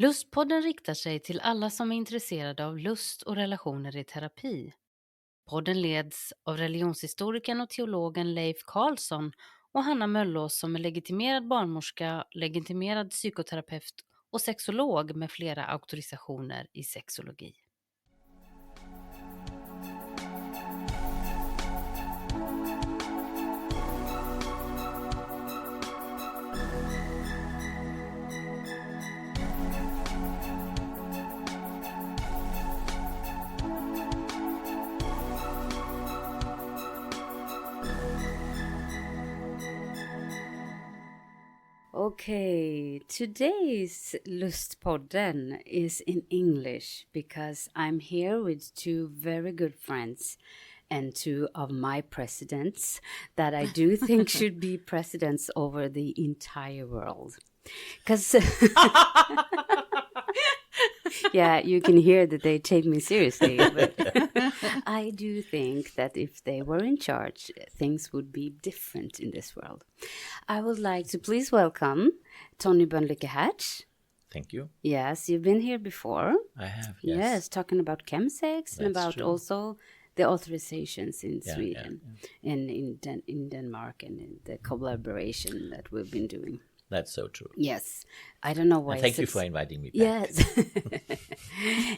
Lustpodden riktar sig till alla som är intresserade av lust och relationer i terapi. Podden leds av religionshistorikern och teologen Leif Karlsson och Hanna Möllås som är legitimerad barnmorska, legitimerad psykoterapeut och sexolog med flera auktorisationer i sexologi. Okay, today's Lustpodden is in English because I'm here with two very good friends and two of my presidents that I do think should be presidents over the entire world. Because yeah, you can hear that they take me seriously, but I do think that if they were in charge, things would be different in this world. I would like to please welcome Tonny Bønlykke Hertz. Thank you. Yes, you've been here before. I have, Yes, talking about chemsex and about true. also the authorizations in Sweden and in Denmark and in the collaboration that we've been doing. That's so true. Yes, I don't know why. And thank you for inviting me back. Yes.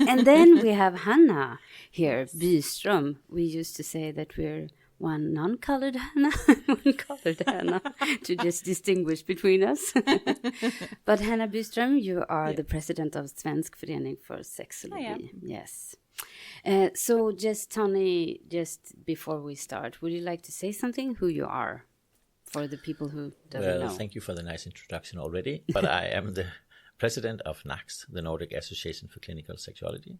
And then we have Hanna here, Byström. We used to say that we're one non-colored Hanna, one colored Hanna, to just distinguish between us. But Hanna Byström, you are the president of Svensk Förening för Sexology. Yes. So just Tonny, just before we start, would you like to say something, who you are? For the people who doesn't know. Thank you for the nice introduction already. But I am the president of NACS, the Nordic Association for Clinical Sexology.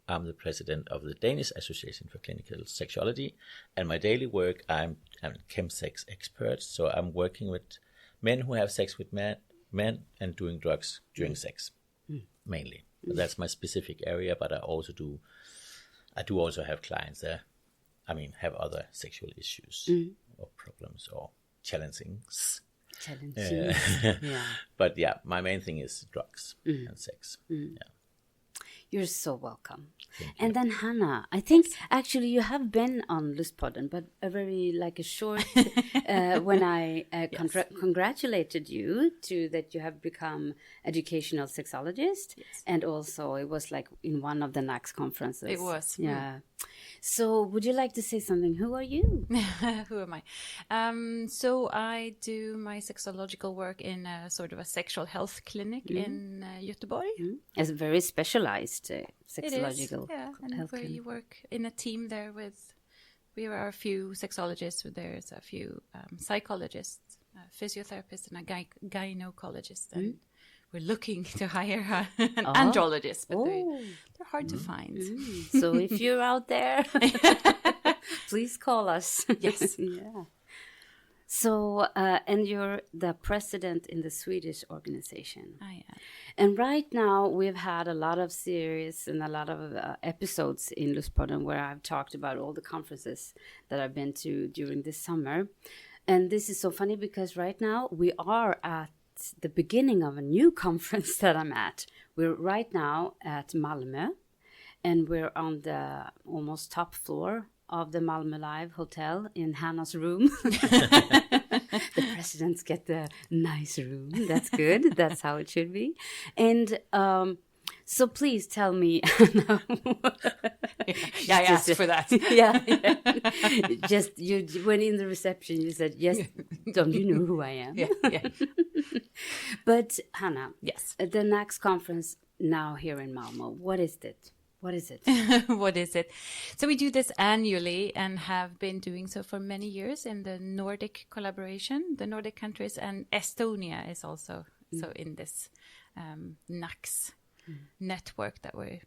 I'm the president of the Danish Association for Clinical Sexology. And my daily work, I'm a chemsex expert. So I'm working with men who have sex with men and doing drugs during sex, mainly. But that's my specific area. But I do also have clients that, have other sexual issues or problems or challengings. Yeah. But yeah, my main thing is drugs and sex. Yeah. You're so welcome. Thank And then Hanna, I think actually you have been on Lustpodden, but a very short when I congratulated you to that you have become educational sexologist, and also it was like in one of the NACS conferences. It was. Yeah. So would you like to say something? Who are you? Who am I? So I do my sexological work in a sort of a sexual health clinic in Göteborg. As a very specialized sexological and health where clinic. you work in a team there with, we are a few sexologists, there's a few psychologists, physiotherapists and a gynecologist, and we're looking to hire an andrologist, but they're hard to find. So if you're out there, please call us. Yes. Yeah. So, and you're the president in the Swedish organization. I am. And right now we've had a lot of series and a lot of episodes in Lustpodden where I've talked about all the conferences that I've been to during this summer. And this is so funny because right now we are at the beginning of a new conference that I'm at. We're right now at Malmö, and we're on the almost top floor of the Malmö Live Hotel in Hanna's room. The presidents get the nice room. That's good. That's how it should be. And so please tell me, Hanna. Yeah, I asked for that. Yeah. Just you when in the reception you said, yes, don't you know who I am? Yeah. But Hanna, Yes. The NACS conference now here in Malmö, what is it? What is it? What is it? So we do this annually and have been doing so for many years in the Nordic collaboration, the Nordic countries, and Estonia is also so in this NACS network that we're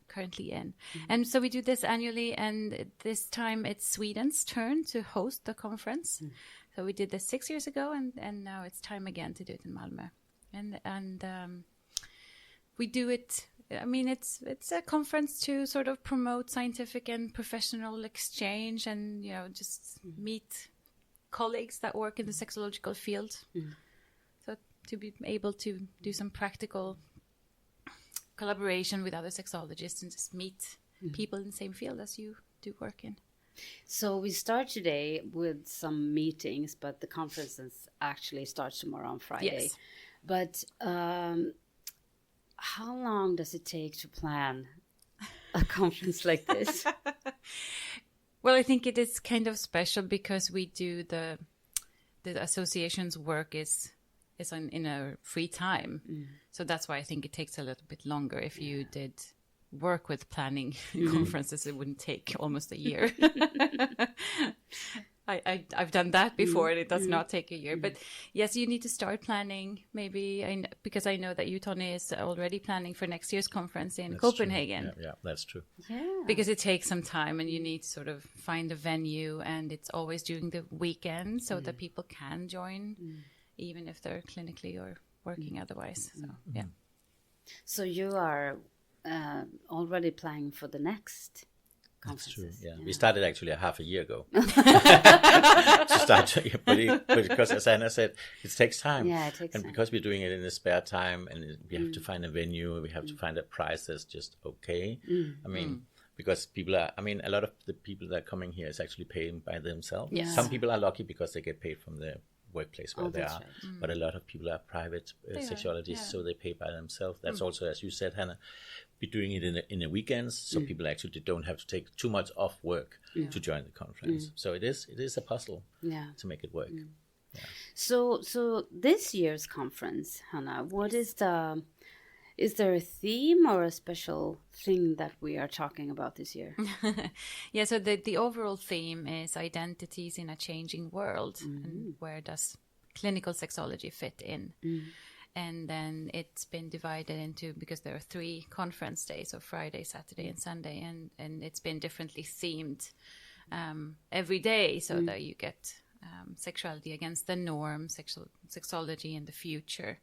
currently in. And so we do this annually, and this time it's Sweden's turn to host the conference. So we did this 6 years ago, and now it's time again to do it in Malmö. And we do it. I mean, it's a conference to sort of promote scientific and professional exchange, and just meet colleagues that work in the sexological field. So to be able to do some practical collaboration with other sexologists and just meet people in the same field as you do work in. So we start today with some meetings, but the conferences actually starts tomorrow on Friday. Yes. But how long does it take to plan a conference like this? Well, I think it is kind of special because we do the association's work is in a free time. So that's why I think it takes a little bit longer. If you did work with planning conferences, it wouldn't take almost a year. I've done that before, and it does not take a year. But yes, you need to start planning maybe, because I know that you, Tonny, is already planning for next year's conference in Copenhagen. Yeah, that's true. Yeah. Because it takes some time, and you need to sort of find a venue, and it's always during the weekend so that people can join, even if they're clinically or working otherwise. So, yeah. So you are already planning for the next conferences. That's true. Yeah. We started actually a half a year ago to start, but because as Anna said, it takes time. Yeah, it takes and time. because we're doing it in the spare time, and we have to find a venue, we have to find a price that's just okay. I mean, because a lot of the people that are coming here is actually paying by themselves. Yeah. Some people are lucky because they get paid from the workplace where they that's are, right. but a lot of people are private sexologists, so they pay by themselves. That's also, as you said, Hanna, we're doing it in the weekends, so people actually don't have to take too much off work to join the conference. So it is a puzzle to make it work. Yeah. So this year's conference, Hanna, what is there a theme or a special thing that we are talking about this year? Yeah, so the overall theme is identities in a changing world, and where does clinical sexology fit in? And then it's been divided into, because there are 3 conference days, so Friday, Saturday, and Sunday, and it's been differently themed every day, so that you get sexuality against the norm, sexology in the future.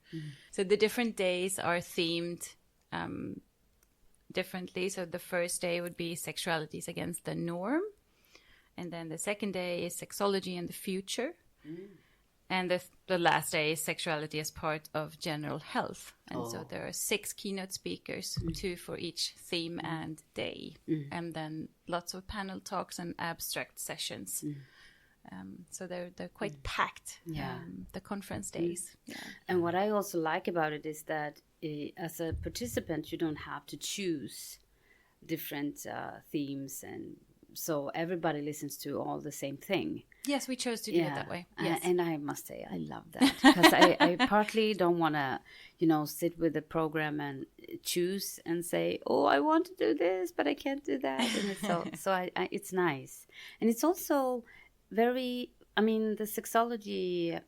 So the different days are themed differently. So the first day would be sexualities against the norm, and then the second day is sexology in the future. And the last day is sexuality as part of general health. And so there are 6 keynote speakers, 2 for each theme and day. And then lots of panel talks and abstract sessions. So they're quite packed, the conference days. Yeah. And what I also like about it is that as a participant, you don't have to choose different themes, and so everybody listens to all the same thing. Yes, we chose to do it that way. Yes. And I must say, I love that, because I partly don't want to, sit with the program and choose and say, oh, I want to do this, but I can't do that. And so it's nice. And it's also very, the sexology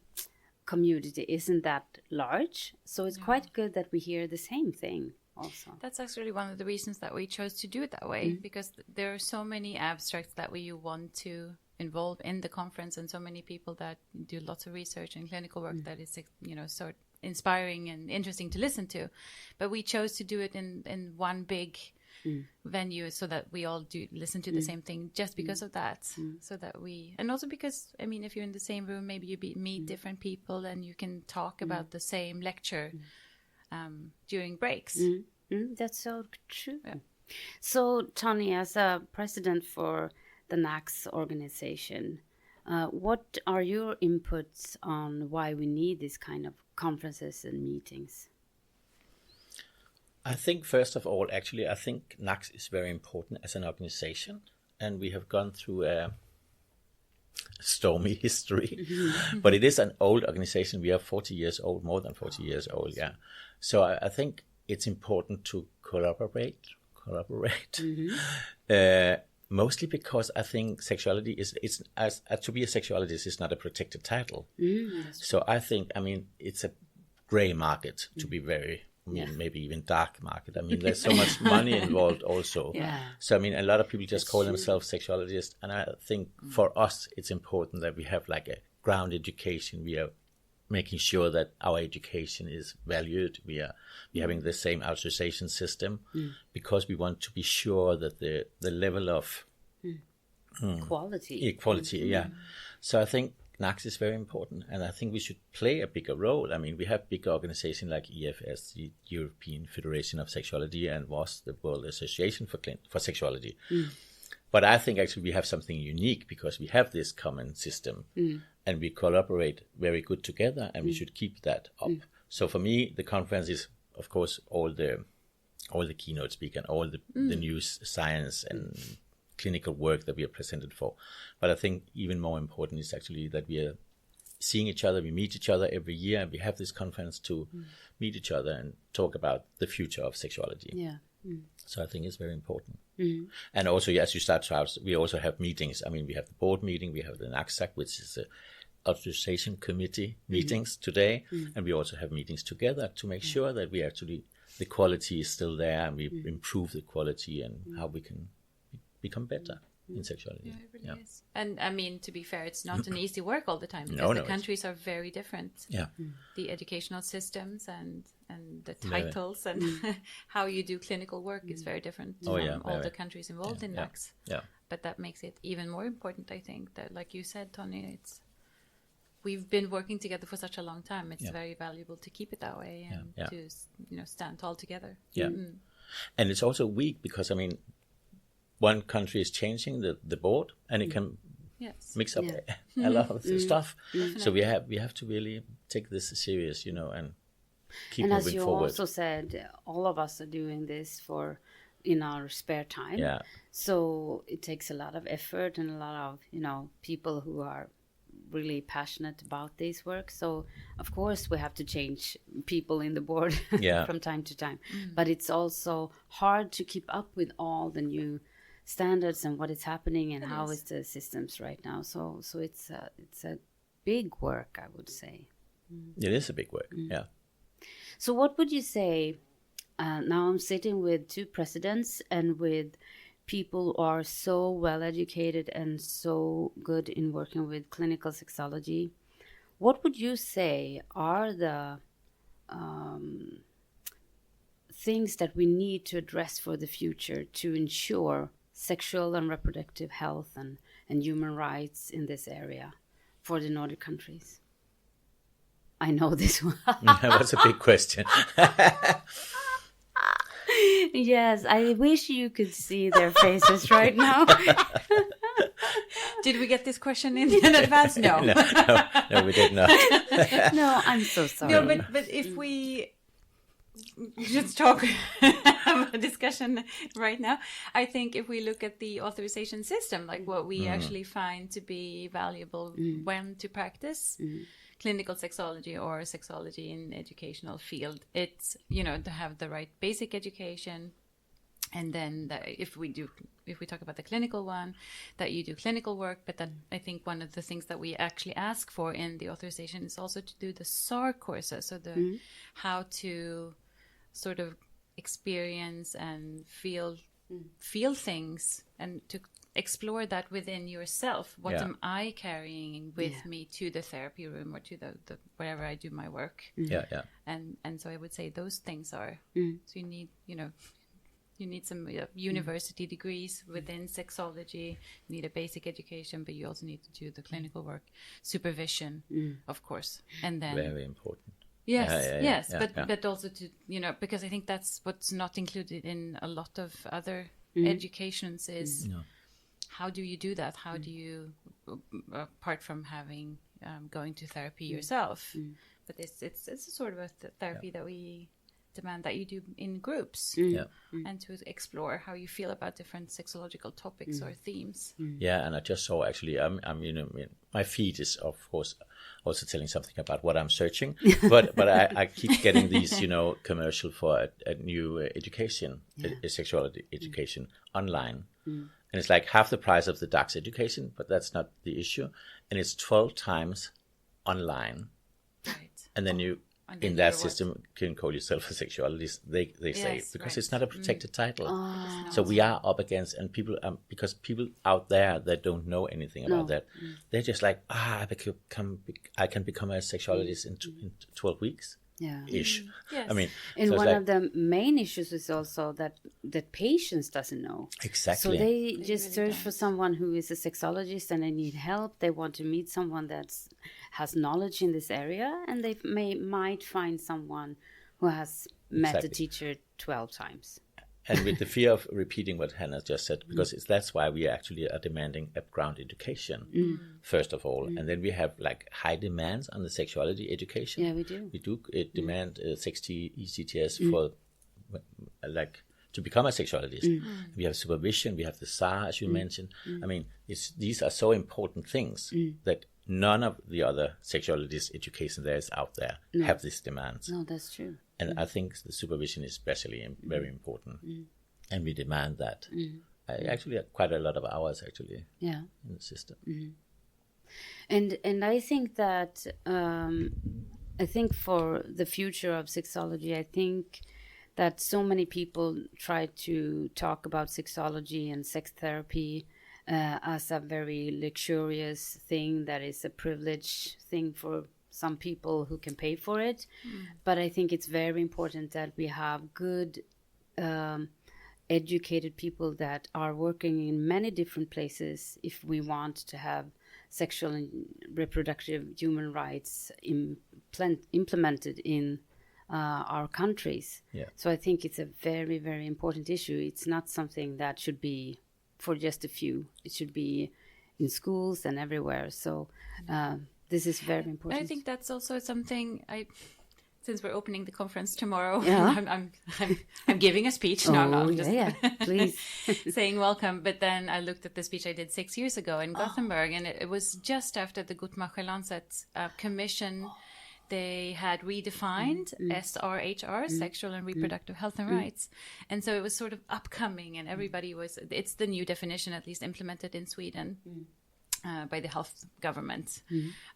community isn't that large, so it's quite good that we hear the same thing also. That's actually one of the reasons that we chose to do it that way, because there are so many abstracts that we want to involve in the conference, and so many people that do lots of research and clinical work that is, sort inspiring and interesting to listen to. But we chose to do it in one big venue, so that we all do listen to the same thing, just because of that. So that and also because, if you're in the same room, maybe you meet different people, and you can talk about the same lecture during breaks. That's so true. Yeah. So, Tonny, as a president for the NACS organization, what are your inputs on why we need this kind of conferences and meetings? I think, first of all, actually, I think NACS is very important as an organization, and we have gone through a stormy history, but it is an old organization. We are 40 years old, more than 40 years old, yeah. So I think it's important to collaborate. Mostly because I think sexuality to be a sexologist is not a protected title. So I think, it's a gray market, to be very, maybe even dark market. There's so much money involved also. Yeah. So, a lot of people just call themselves sexologists. And I think for us, it's important that we have like a ground education. We are making sure that our education is valued. We are having the same authorization system, because we want to be sure that the level of quality. So I think NACS is very important, and I think we should play a bigger role. I mean, we have big organizations like EFS, the European Federation of Sexology, and WAS, the World Association for Sexology. But I think actually we have something unique because we have this common system, and we collaborate very good together, and we should keep that up. So for me, the conference is, of course, all the keynote speakers and all the news, science, and clinical work that we are presented for. But I think even more important is actually that we are seeing each other, we meet each other every year, and we have this conference to meet each other and talk about the future of sexuality. Yeah. So I think it's very important. And also, as you start out, we also have meetings. I mean, we have the board meeting, we have the NACS, which is the authorization committee meetings today, and we also have meetings together to make sure that we actually, the quality is still there, and we improve the quality and how we can become better in sexuality. Yeah, it really is. And I mean, to be fair, it's not an easy work all the time because the countries are very different. Yeah. The educational systems and the titles and how you do clinical work is very different from all the countries involved in NACS. Yeah. But that makes it even more important, I think, that like you said, Tonny, we've been working together for such a long time. It's very valuable to keep it that way and to stand tall together. Yeah. And it's also weak because, I mean, one country is changing the board, and it can mix up a lot of the stuff. So we have to really take this serious, and keep moving forward. And as you also said, all of us are doing this in our spare time. Yeah. So it takes a lot of effort and a lot of people who are really passionate about this work. So of course we have to change people in the board from time to time. But it's also hard to keep up with all the new standards and what is happening and how is the systems right now. So it's a big work, I would say. It is a big work. Yeah. So what would you say? Now I'm sitting with two presidents and with people who are so well educated and so good in working with clinical sexology. What would you say are the things that we need to address for the future to ensure sexual and reproductive health and human rights in this area for the Nordic countries? I know this one. That's a big question. Yes, I wish you could see their faces right now. Did we get this question in advance? No. No, we did not. No, I'm so sorry. No, but if we just talk a discussion right now, I think if we look at the authorization system, like what we actually find to be valuable when to practice clinical sexology or sexology in educational field, it's to have the right basic education, and then if we talk about the clinical one, that you do clinical work. But then I think one of the things that we actually ask for in the authorization is also to do the SAR courses, so the how to sort of experience and feel things and to explore that within yourself. What am I carrying with me to the therapy room or to the wherever I do my work? And so I would say those things are so you need some university degrees within sexology, you need a basic education, but you also need to do the clinical work, supervision, of course, and then very important. Yes, but also to because I think that's what's not included in a lot of other educations is how do you do that? How do you, apart from having going to therapy yourself, but it's a sort of a therapy that we demand that you do in groups and to explore how you feel about different sexological topics or themes. Yeah, and I just saw actually, my feed is of course also telling something about what I'm searching, but I keep getting these commercial for a new education, a sexuality education online, and it's like half the price of the DACS education, but that's not the issue, and it's 12 times online, right? And then you. In that system, can call yourself a sexualist, they say, because it's not a protected title. So we are up against, and people, because people out there that don't know anything about that, they're just like, I can become a sexualist in 12 weeks. ish. Yes. I mean, and so one like, of the main issues is also that patients doesn't know. exactly. So they just really search don't. for someone who is a sexologist and they need help. They want to meet someone that has knowledge in this area, and they might find someone who has met the teacher 12 times. And with the fear of repeating what Hanna just said, because that's why we actually are demanding a ground education, first of all. And then we have like high demands on the sexuality education. Yeah, we do. We do demand 60 ECTS for like to become a sexologist. We have supervision, we have the SAR, as you mentioned. I mean, these are so important things that none of the other sexologist education there is out there have these demands. No, that's true. And I think the supervision is especially very important. And we demand that. I actually had quite a lot of hours actually in the system. And I think that I think for the future of sexology, I think that so many people try to talk about sexology and sex therapy as a very luxurious thing that is a privileged thing for some people who can pay for it. But I think it's very important that we have good educated people that are working in many different places if we want to have sexual and reproductive human rights implemented in our countries. So I think it's a very, very important issue. It's not something that should be for just a few. It should be in schools and everywhere. So this is very important. I think that's also something since we're opening the conference tomorrow, I'm giving a speech. No, I'm just please saying welcome. But then I looked at the speech I did 6 years ago in Gothenburg, and it was just after the Guttmacher-Lancet commission. They had redefined SRHR, sexual and reproductive health and rights. And so it was sort of upcoming, and everybody it's the new definition, at least implemented in Sweden by the health government.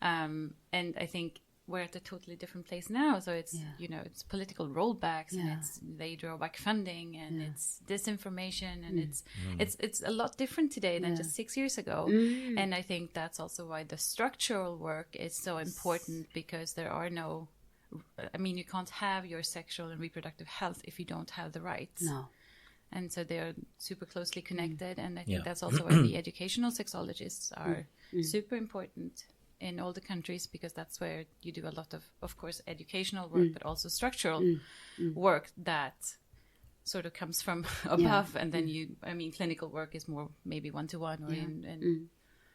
And I think we're at a totally different place now. So it's, it's political rollbacks and they draw back funding and it's disinformation and it's a lot different today than just 6 years ago. And I think that's also why the structural work is so important, because there are you can't have your sexual and reproductive health if you don't have the rights. No. And so they're super closely connected. And I think that's also why the educational sexologists are super important in all the countries, because that's where you do a lot of course, educational work, but also structural work that sort of comes from above. And then clinical work is more maybe one-to-one or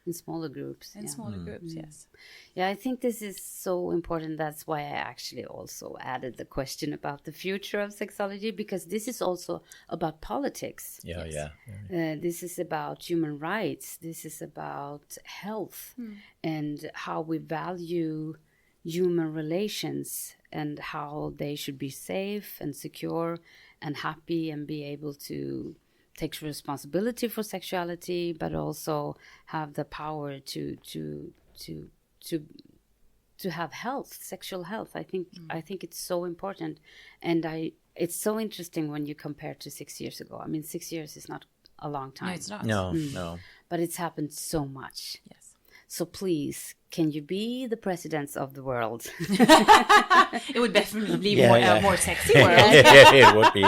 in smaller groups. In smaller groups, yes. Yeah, I think this is so important. That's why I actually also added the question about the future of sexology, because this is also about politics. This is about human rights. This is about health and how we value human relations and how they should be safe and secure and happy and be able to take responsibility for sexuality, but also have the power to have health, sexual health. I think it's so important, and it's so interesting when you compare to 6 years ago. I mean, 6 years is not a long time. No, it's not. No. But it's happened so much. Yes. So please, can you be the presidents of the world? It would definitely be more sexy world. It would be,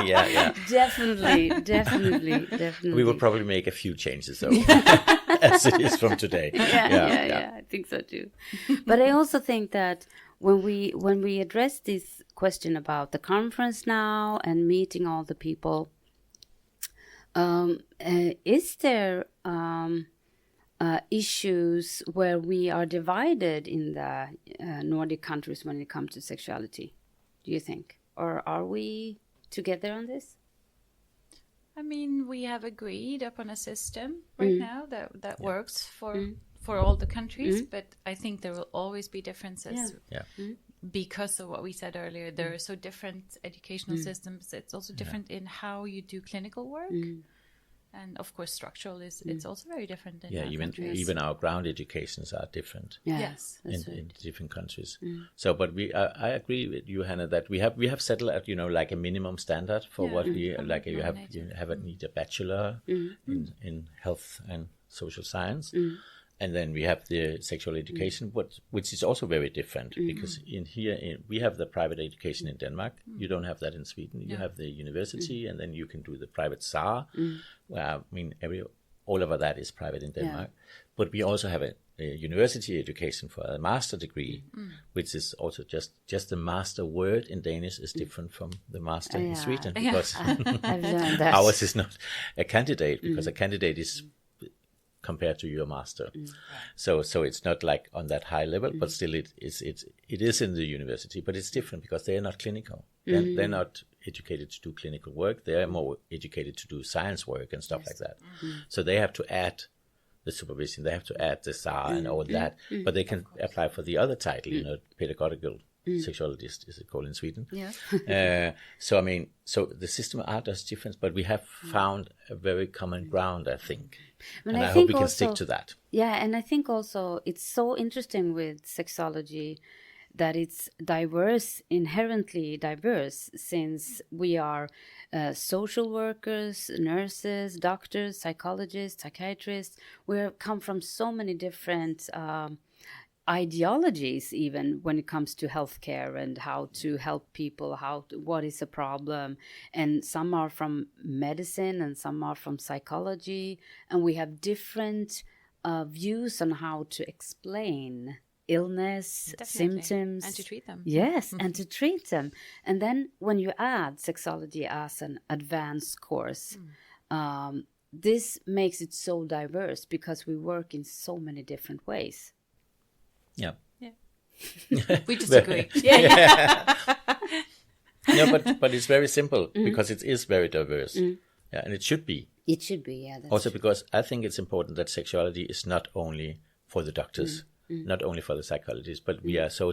Definitely. We would probably make a few changes, though, as it is from today. I think so too. But I also think that when we address this question about the conference now and meeting all the people, is there issues where we are divided in the Nordic countries when it comes to sexuality, do you think? Or are we together on this? I mean, we have agreed upon a system right now that works for all the countries, but I think there will always be differences. Because of what we said earlier, there are so different educational systems. It's also different in how you do clinical work. And of course, structural it's also very different. Even our ground educations are different. Yes, in different countries. So, but I agree with you, Hanna, that we have settled at like a minimum standard for what we like. You need a bachelor in health and social science, And then we have the sexual education, which is also very different because we have the private education in Denmark. You don't have that in Sweden. You have the university, and then you can do the private SAR. Where all of that is private in Denmark. But we also have a university education for a master degree, which is also just the master word in Danish is different from the master in Sweden because I've learned that. ours is not a candidate because a candidate is compared to your master. So it's not like on that high level, but still it is in the university, but it's different because they are not clinical. They're not educated to do clinical work. They are more educated to do science work and stuff like that. So they have to add the supervision, they have to add the SAR and all that, but they can apply for the other title, pedagogical sexologist is it called in Sweden. So the system does difference, but we have found a very common ground, I think. And I hope we can stick to that. Yeah, and I think also it's so interesting with sexology that it's diverse, inherently diverse, since we are social workers, nurses, doctors, psychologists, psychiatrists. We come from so many different ideologies, even when it comes to healthcare and how to help people, what is a problem. And some are from medicine and some are from psychology. And we have different views on how to explain illness, symptoms, and to treat them. Yes, and to treat them. And then when you add sexology as an advanced course, this makes it so diverse because we work in so many different ways. Yeah. We disagree. No, but it's very simple because it is very diverse. Yeah, and it should be. It should be, yeah. Also because I think it's important that sexuality is not only for the doctors, not only for the psychologists, but we are so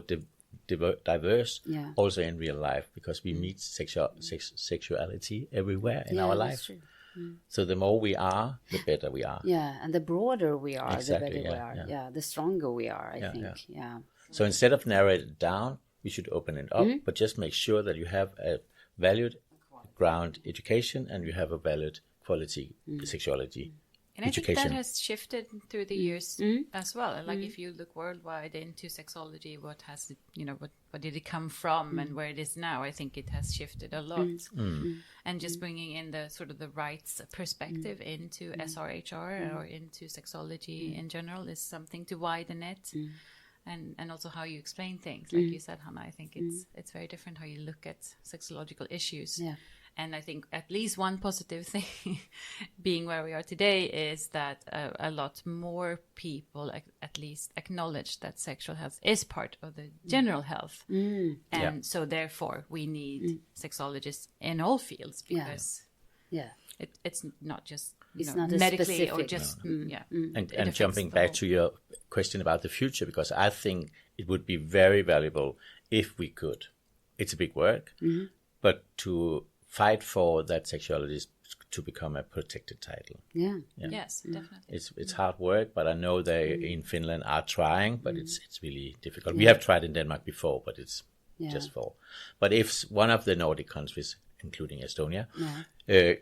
diverse also in real life because we meet sexuality everywhere in our life. So the more we are, the better we are. Yeah, and the broader we are, the better we are. Yeah, the stronger we are, I think. Yeah. So instead of narrowing it down, we should open it up, but just make sure that you have a valued ground education and you have a valid quality sexuality. And I think that has shifted through the years as well. Like if you look worldwide into sexology, what did it come from and where it is now? I think it has shifted a lot. And just bringing in the sort of the rights perspective into SRHR or into sexology in general is something to widen it. And also how you explain things. Like you said, Hanna, I think it's very different how you look at sexological issues. Yeah. And I think at least one positive thing being where we are today is that a lot more people at least acknowledge that sexual health is part of the general health. And so therefore we need sexologists in all fields because it's not just not medically or just and jumping back to your question about the future, because I think it would be very valuable if we could. It's a big work, but to fight for that sexuality is to become a protected title. Yes, definitely. It's hard work, but I know they in Finland are trying, but it's really difficult. We have tried in Denmark before, but it's just for. But if one of the Nordic countries, including Estonia,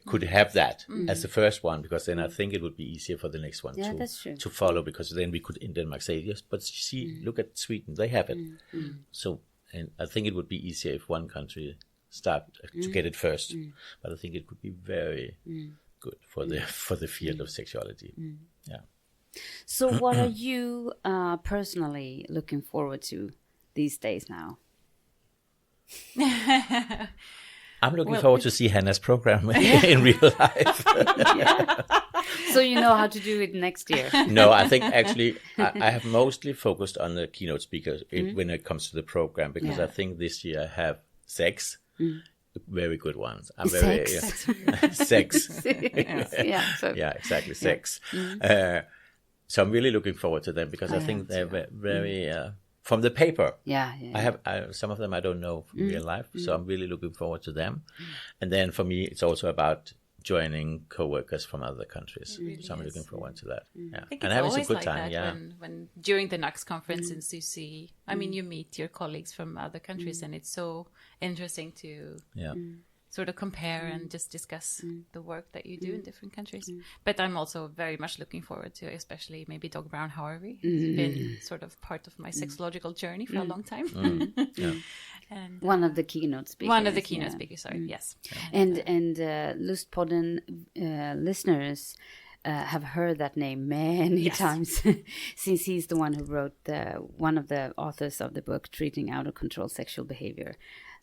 could have that as the first one, because then I think it would be easier for the next one to follow, because then we could in Denmark say, yes, but see, look at Sweden, they have it. So, and I think it would be easier if one country start to get it first, but I think it could be very good for the field of sexuality. So what are you personally looking forward to these days now? I'm looking forward to see Hanna's program in real life. So you know how to do it next year? No, I think actually I have mostly focused on the keynote speakers when it comes to the program, because I think this year I have 6 very good ones. I'm very sex. Exactly 6. So I'm really looking forward to them, because I think they're very from the paper. I have some of them I don't know from real life, so I'm really looking forward to them. And then for me, it's also about joining co-workers from other countries. Really so I'm looking forward to that. I think and having a good time. When during the NACS conferences you see, I mean, you meet your colleagues from other countries, and it's so interesting to sort of compare and just discuss the work that you do in different countries. But I'm also very much looking forward to, especially maybe Dog Brown Harvey. He's been sort of part of my sexological journey for a long time. And one of the keynote speakers. One of the keynote speakers, sorry, yes. And Lustpodden listeners have heard that name many times, since he's the one who wrote one of the authors of the book Treating Out of Control Sexual Behavior,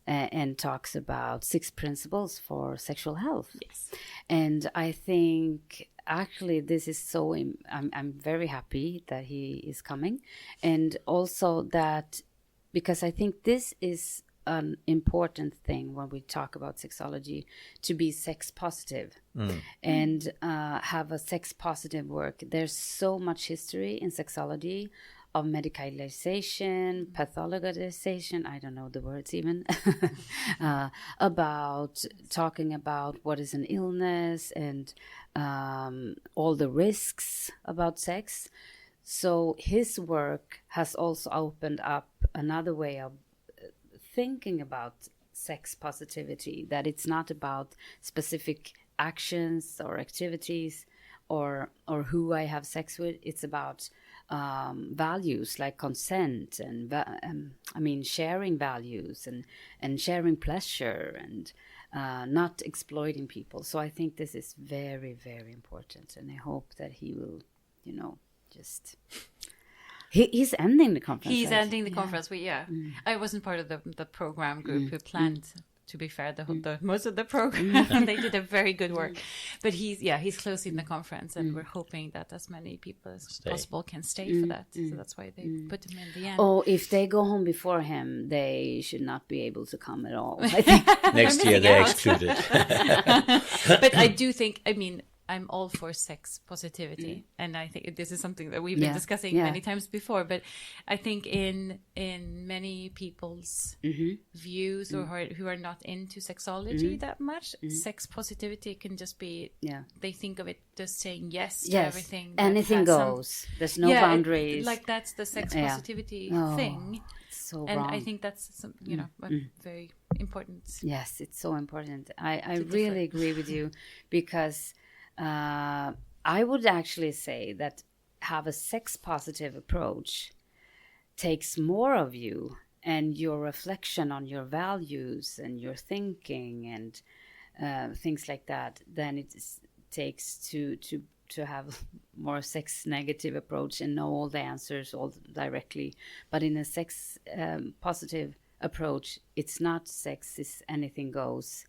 and talks about 6 principles for sexual health. Yes. And I think actually this is so, I'm very happy that he is coming, and also that, because I think this is an important thing when we talk about sexology, to be sex positive and have a sex positive work. There's so much history in sexology of medicalization, pathologization, I don't know the words even, about talking about what is an illness and all the risks about sex. So his work has also opened up another way of thinking about sex positivity, that it's not about specific actions or activities or who I have sex with. It's about values like consent and sharing values and sharing pleasure and not exploiting people. So I think this is very, very important, and I hope that he will, just he's ending the conference. He's ending the conference. I wasn't part of the program group who planned. To be fair, the most of the program, they did a very good work. But he's closing the conference, and we're hoping that as many people as possible can stay for that. So that's why they put him in the end. Oh, if they go home before him, they should not be able to come at all. I think next year they're excluded. But I do think, I'm all for sex positivity, and I think this is something that we've been discussing many times before. But I think in many people's views or who are not into sexology that much, sex positivity can just be they think of it just saying yes to everything. Anything goes. There's no boundaries. Like that's the sex positivity thing. So and wrong. I think that's very important. Yes, it's so important. I really agree with you, because I would actually say that have a sex positive approach takes more of you and your reflection on your values and your thinking and things like that than it takes to have more sex negative approach and know all the answers all directly. But in a sex positive approach, it's not sex, it's anything goes,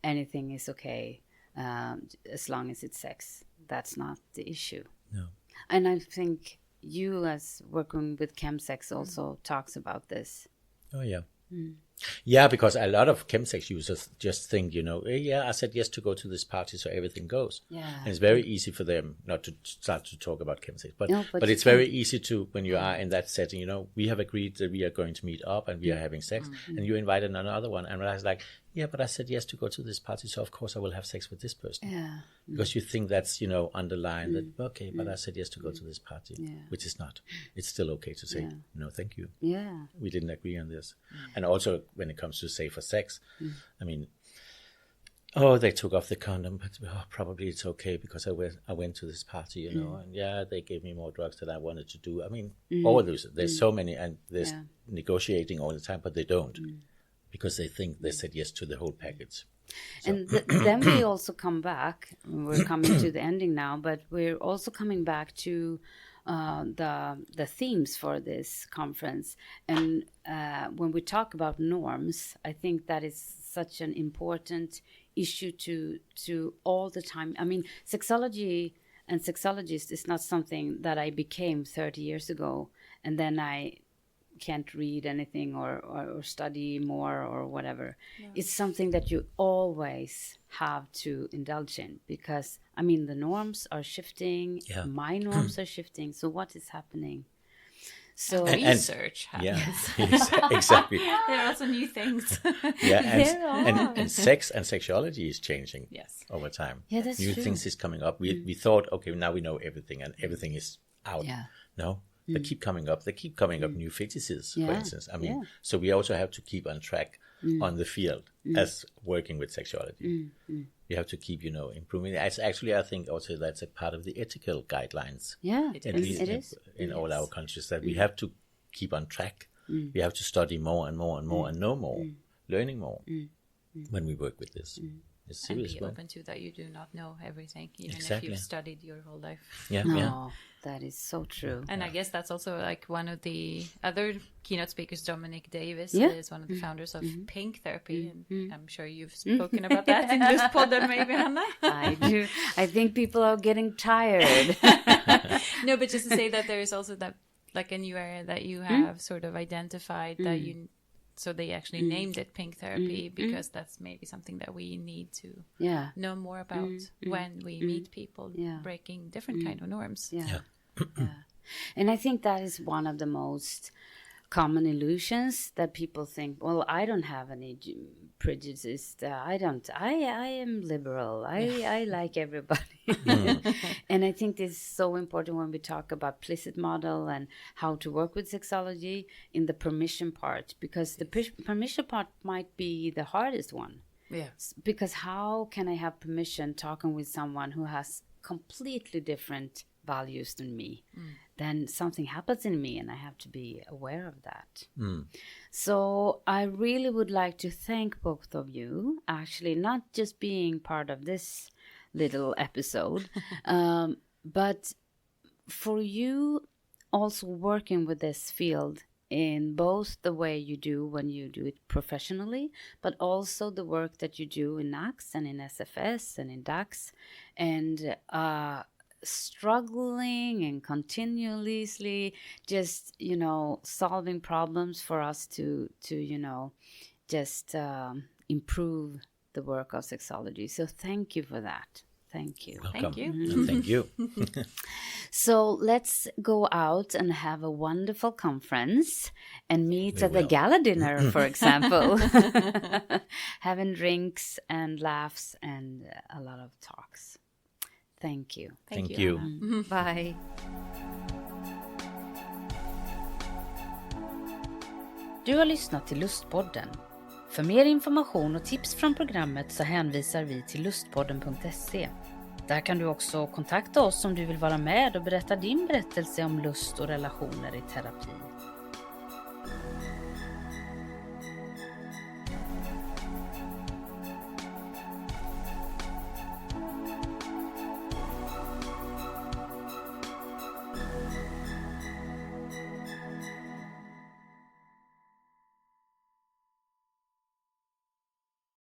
anything is okay. As long as it's sex, that's not the issue. No. And I think you, as working with chemsex, also talks about this. Oh yeah. Yeah, because a lot of chemsex users just think, I said yes to go to this party, so everything goes. Yeah. And it's very easy for them not to start to talk about chemsex. But it's very easy to, when you are in that setting, we have agreed that we are going to meet up and we are having sex, and you invited another one. And I was like, yeah, but I said yes to go to this party, so of course I will have sex with this person. Yeah. Because you think that's, underlined that, okay, but I said yes to go to this party, which is not. It's still okay to say, no, thank you. Yeah. We didn't agree on this. And also when it comes to safer sex, they took off the condom, but probably it's okay because I went to this party, and they gave me more drugs than I wanted to do. All those, there's so many, and there's negotiating all the time, but they don't. Because they think they said yes to the whole package. So. And then we also come back, we're coming to the ending now, but we're also coming back to the themes for this conference. And when we talk about norms, I think that is such an important issue to all the time. Sexology and sexologist is not something that I became 30 years ago, and then I can't read anything or study more or whatever. It's something that you always have to indulge in, because the norms are shifting, my norms are shifting, so what is happening? So research happens. Exactly. There are also new things. And sex and sexuality is changing over time. Yeah, that's new true. things is coming up. We thought, okay, now we know everything and everything is out. No. They keep coming up. They keep coming up new fetishes, for instance. So we also have to keep on track on the field as working with sexuality. You have to keep, improving. It's actually, I think also that's a part of the ethical guidelines. Yeah, it is. In all our countries, that we have to keep on track. We have to study more and more and more and know more, learning more when we work with this. It's serious. And be open to that you do not know everything, even Exactly. if you've studied your whole life. Yeah. That is so true. And I guess that's also like one of the other keynote speakers, Dominic Davis, Yeah. is one of the founders of Pink Therapy. And I'm sure you've spoken about that in Lustpodden, maybe, Hanna? I do. I think people are getting tired. No, but just to say that there is also that, like a new area that you have sort of identified that you... So they actually named it Pink Therapy because that's maybe something that we need to know more about when we meet people breaking different kind of norms. Yeah. And I think that is one of the most common illusions that people think, well, I don't have any prejudices. I am liberal. I like everybody. And I think this is so important when we talk about implicit model and how to work with sexology in the permission part, because the permission part might be the hardest one. Yes. Because how can I have permission talking with someone who has completely different values than me? Then something happens in me and I have to be aware of that. So I really would like to thank both of you, actually, not just being part of this little episode, but for you also working with this field in both the way you do when you do it professionally, but also the work that you do in NACS and in SFS and in DACS, and struggling and continuously just solving problems for us to just improve the work of sexology. So thank you for that. Thank you. Welcome. Thank you. And thank you. So let's go out and have a wonderful conference and meet We at the will. gala dinner, for example. Having drinks and laughs and a lot of talks. Thank you. Thank you. Hanna. Bye. Du har lyssnat till Lustpodden. För mer information och tips från programmet så hänvisar vi till lustpodden.se. Där kan du också kontakta oss om du vill vara med och berätta din berättelse om lust och relationer i terapi.